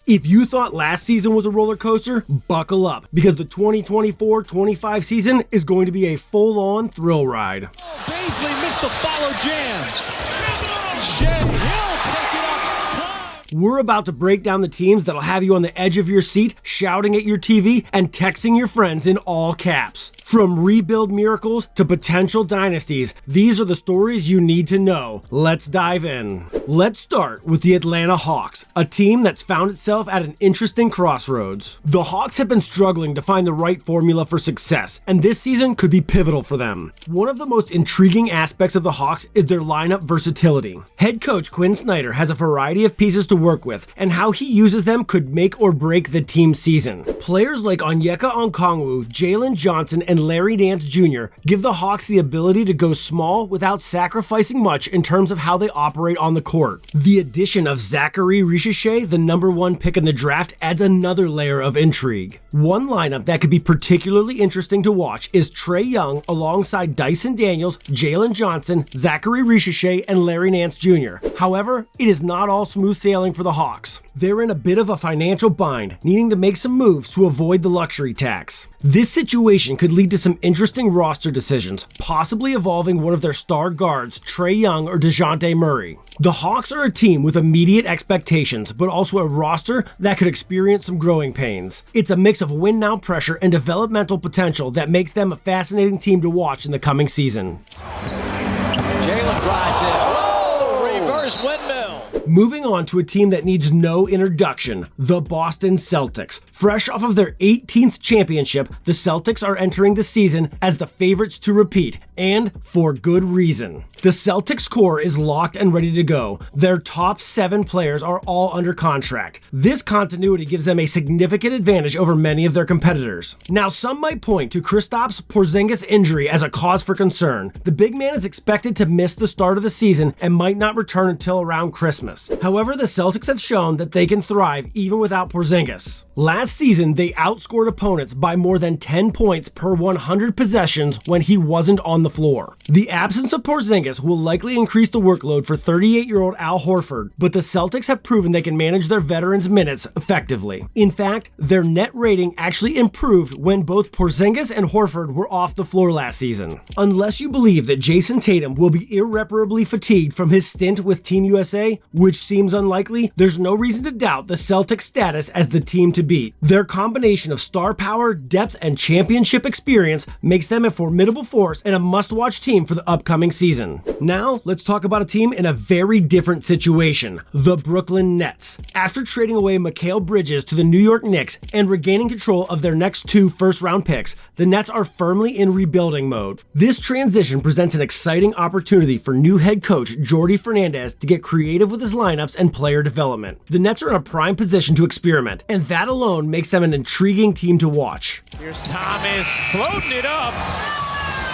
If you thought last season was a roller coaster, buckle up, because the 2024-25 season is going to be a full-on thrill ride. Oh, Baisley missed the follow jam. Shea Hill take it up. We're about to break down the teams that'll have you on the edge of your seat, shouting at your TV, and texting your friends in all caps. From rebuild miracles to potential dynasties, these are the stories you need to know. Let's dive in. Let's start with the Atlanta Hawks, a team that's found itself at an interesting crossroads. The Hawks have been struggling to find the right formula for success, and this season could be pivotal for them. One of the most intriguing aspects of the Hawks is their lineup versatility. Head coach Quinn Snyder has a variety of pieces to work with, and how he uses them could make or break the team's season. Players like Onyeka Okongwu, Jalen Johnson, and Larry Nance Jr. give the Hawks the ability to go small without sacrificing much in terms of how they operate on the court. The addition of Zachary Richichet, the #1 pick in the draft, adds another layer of intrigue. One lineup that could be particularly interesting to watch is Trae Young alongside Dyson Daniels, Jalen Johnson, Zachary Richichet, and Larry Nance Jr. However, it is not all smooth sailing for the Hawks. They're in a bit of a financial bind, needing to make some moves to avoid the luxury tax. This situation could lead to some interesting roster decisions, possibly involving one of their star guards, Trae Young or DeJounte Murray. The Hawks are a team with immediate expectations, but also a roster that could experience some growing pains. It's a mix of win-now pressure and developmental potential that makes them a fascinating team to watch in the coming season. Jalen drives it. Oh, reverse windmill. Moving on to a team that needs no introduction, the Boston Celtics. Fresh off of their 18th championship, the Celtics are entering the season as the favorites to repeat, and for good reason. The Celtics core is locked and ready to go. Their top 7 players are all under contract. This continuity gives them a significant advantage over many of their competitors. Now, some might point to Kristaps Porzingis' injury as a cause for concern. The big man is expected to miss the start of the season and might not return until around Christmas. However, the Celtics have shown that they can thrive even without Porzingis. Last season, they outscored opponents by more than 10 points per 100 possessions when he wasn't on the floor. The absence of Porzingis will likely increase the workload for 38-year-old Al Horford, but the Celtics have proven they can manage their veterans' minutes effectively. In fact, their net rating actually improved when both Porzingis and Horford were off the floor last season. Unless you believe that Jason Tatum will be irreparably fatigued from his stint with Team USA, which seems unlikely, there's no reason to doubt the Celtics' status as the team to beat. Their combination of star power, depth, and championship experience makes them a formidable force and a must-watch team for the upcoming season. Now, let's talk about a team in a very different situation, the Brooklyn Nets. After trading away Mikal Bridges to the New York Knicks and regaining control of their next 2 first-round picks, the Nets are firmly in rebuilding mode. This transition presents an exciting opportunity for new head coach Jordi Fernandez to get creative with his lineups and player development. The Nets are in a prime position to experiment, and that alone makes them an intriguing team to watch. Here's Thomas floating it up.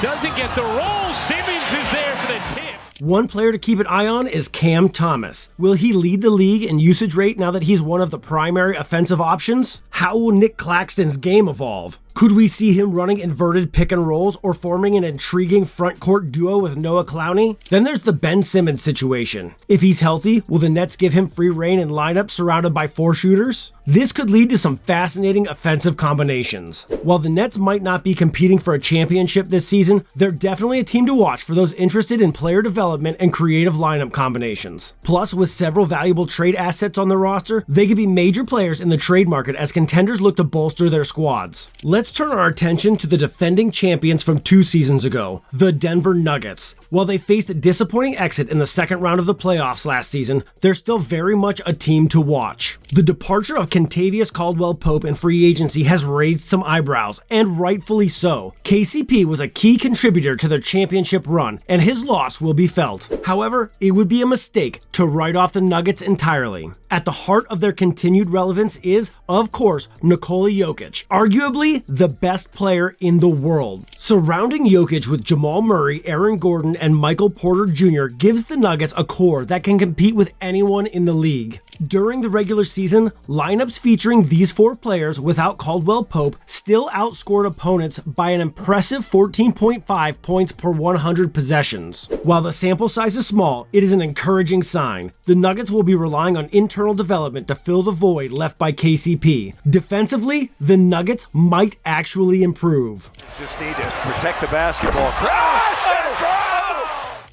Doesn't get the roll. Simmons is there for the tip. One player to keep an eye on is Cam Thomas. Will he lead the league in usage rate now that he's one of the primary offensive options? How will Nick Claxton's game evolve? Could we see him running inverted pick and rolls or forming an intriguing front court duo with Noah Clowney? Then there's the Ben Simmons situation. If he's healthy, will the Nets give him free reign in lineups surrounded by 4 shooters? This could lead to some fascinating offensive combinations. While the Nets might not be competing for a championship this season, they're definitely a team to watch for those interested in player development and creative lineup combinations. Plus, with several valuable trade assets on the roster, they could be major players in the trade market as contenders look to bolster their squads. Let's turn our attention to the defending champions from 2 seasons ago, the Denver Nuggets. While they faced a disappointing exit in the second round of the playoffs last season, they're still very much a team to watch. The departure of Kentavious Caldwell-Pope in free agency has raised some eyebrows, and rightfully so. KCP was a key contributor to their championship run, and his loss will be felt. However, it would be a mistake to write off the Nuggets entirely. At the heart of their continued relevance is, of course, Nikola Jokic, arguably the best player in the world. Surrounding Jokic with Jamal Murray, Aaron Gordon, and Michael Porter Jr. gives the Nuggets a core that can compete with anyone in the league. During the regular season, lineups featuring these 4 players without Caldwell Pope still outscored opponents by an impressive 14.5 points per 100 possessions. While the sample size is small, it is an encouraging sign. The Nuggets will be relying on internal development to fill the void left by KCP. Defensively, the Nuggets might actually improve. Just need to protect the basketball.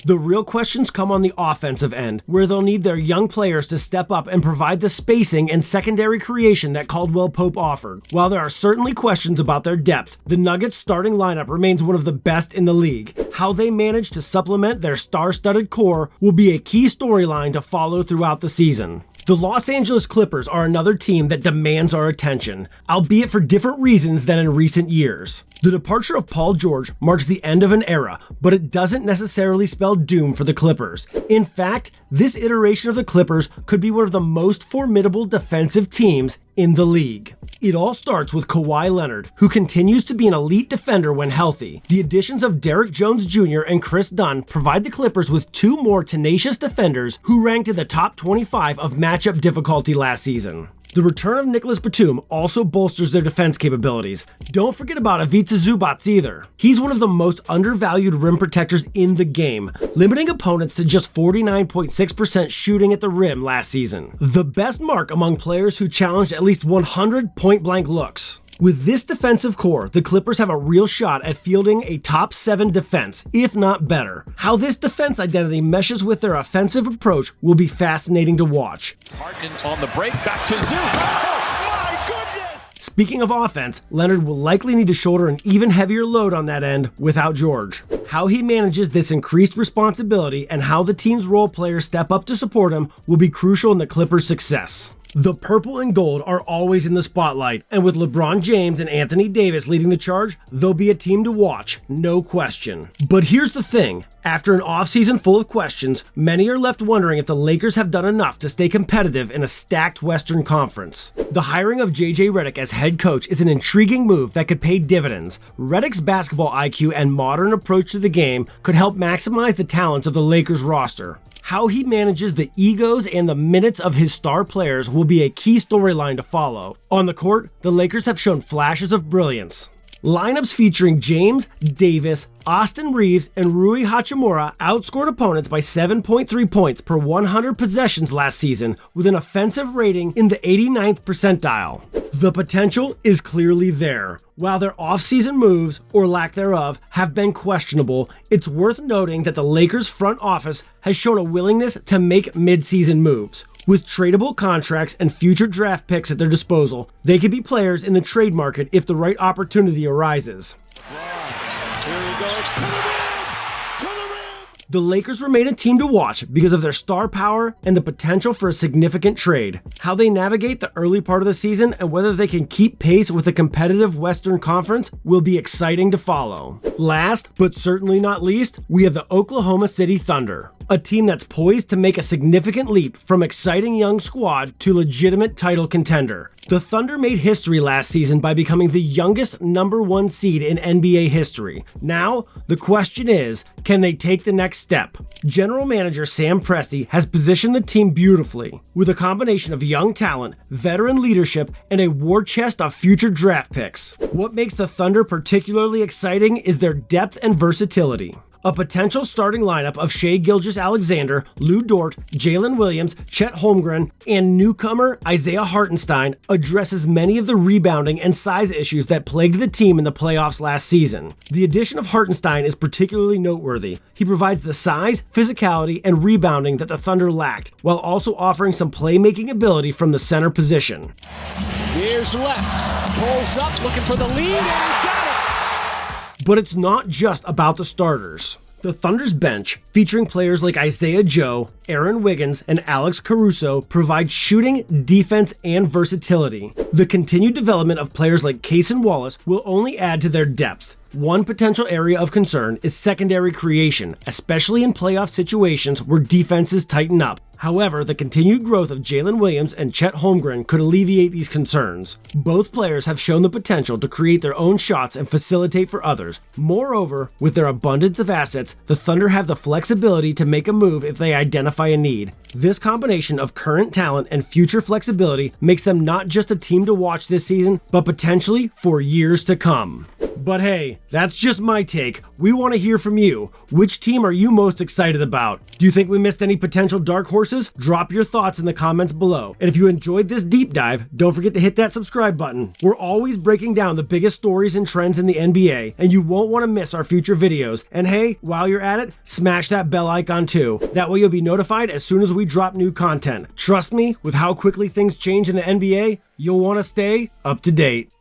The real questions come on the offensive end, where they'll need their young players to step up and provide the spacing and secondary creation that Caldwell Pope offered. While there are certainly questions about their depth, the Nuggets starting lineup remains one of the best in the league. How they manage to supplement their star-studded core will be a key storyline to follow throughout the season. The Los Angeles Clippers are another team that demands our attention, albeit for different reasons than in recent years. The departure of Paul George marks the end of an era, but it doesn't necessarily spell doom for the Clippers. In fact, this iteration of the Clippers could be one of the most formidable defensive teams in the league. It all starts with Kawhi Leonard, who continues to be an elite defender when healthy. The additions of Derrick Jones Jr. and Chris Dunn provide the Clippers with 2 more tenacious defenders who ranked in the top 25 of matchup difficulty last season. The return of Nicholas Batum also bolsters their defense capabilities. Don't forget about Ivica Zubac either. He's one of the most undervalued rim protectors in the game, limiting opponents to just 49.6% shooting at the rim last season, the best mark among players who challenged at least 100 point-blank looks. With this defensive core, the Clippers have a real shot at fielding a top 7 defense, if not better. How this defense identity meshes with their offensive approach will be fascinating to watch. Harden's on the break, back to Zoo. Oh, my goodness! Speaking of offense, Leonard will likely need to shoulder an even heavier load on that end without George. How he manages this increased responsibility and how the team's role players step up to support him will be crucial in the Clippers' success. The purple and gold are always in the spotlight, and with LeBron James and Anthony Davis leading the charge, they'll be a team to watch, no question. But here's the thing, after an offseason full of questions, many are left wondering if the Lakers have done enough to stay competitive in a stacked Western Conference. The hiring of JJ Redick as head coach is an intriguing move that could pay dividends. Redick's basketball IQ and modern approach to the game could help maximize the talents of the Lakers roster. How he manages the egos and the minutes of his star players will be a key storyline to follow. On the court, the Lakers have shown flashes of brilliance. Lineups featuring James, Davis, Austin Reeves, and Rui Hachimura outscored opponents by 7.3 points per 100 possessions last season, with an offensive rating in the 89th percentile. The potential is clearly there. While their offseason moves, or lack thereof, have been questionable, it's worth noting that the Lakers' front office has shown a willingness to make mid-season moves. With tradable contracts and future draft picks at their disposal, they could be players in the trade market if the right opportunity arises. The Lakers remain a team to watch because of their star power and the potential for a significant trade. How they navigate the early part of the season and whether they can keep pace with a competitive Western Conference will be exciting to follow. Last, but certainly not least, we have the Oklahoma City Thunder, a team that's poised to make a significant leap from exciting young squad to legitimate title contender. The Thunder made history last season by becoming the youngest number 1 seed in NBA history. Now, the question is, can they take the next step? General manager Sam Presti has positioned the team beautifully, with a combination of young talent, veteran leadership, and a war chest of future draft picks. What makes the Thunder particularly exciting is their depth and versatility. A potential starting lineup of Shai Gilgeous-Alexander, Lou Dort, Jalen Williams, Chet Holmgren, and newcomer Isaiah Hartenstein addresses many of the rebounding and size issues that plagued the team in the playoffs last season. The addition of Hartenstein is particularly noteworthy. He provides the size, physicality, and rebounding that the Thunder lacked, while also offering some playmaking ability from the center position. Here's left, pulls up, looking for the lead, and got it! But it's not just about the starters. The Thunder's bench, featuring players like Isaiah Joe, Aaron Wiggins, and Alex Caruso, provides shooting, defense, and versatility. The continued development of players like Cason Wallace will only add to their depth. One potential area of concern is secondary creation, especially in playoff situations where defenses tighten up. However, the continued growth of Jalen Williams and Chet Holmgren could alleviate these concerns. Both players have shown the potential to create their own shots and facilitate for others. Moreover, with their abundance of assets, the Thunder have the flexibility to make a move if they identify a need. This combination of current talent and future flexibility makes them not just a team to watch this season, but potentially for years to come. But hey, that's just my take. We want to hear from you. Which team are you most excited about? Do you think we missed any potential dark horses? Drop your thoughts in the comments below. And if you enjoyed this deep dive, don't forget to hit that subscribe button. We're always breaking down the biggest stories and trends in the NBA, and you won't want to miss our future videos. And hey, while you're at it, smash that bell icon too. That way you'll be notified as soon as we drop new content. Trust me, with how quickly things change in the NBA, you'll want to stay up to date.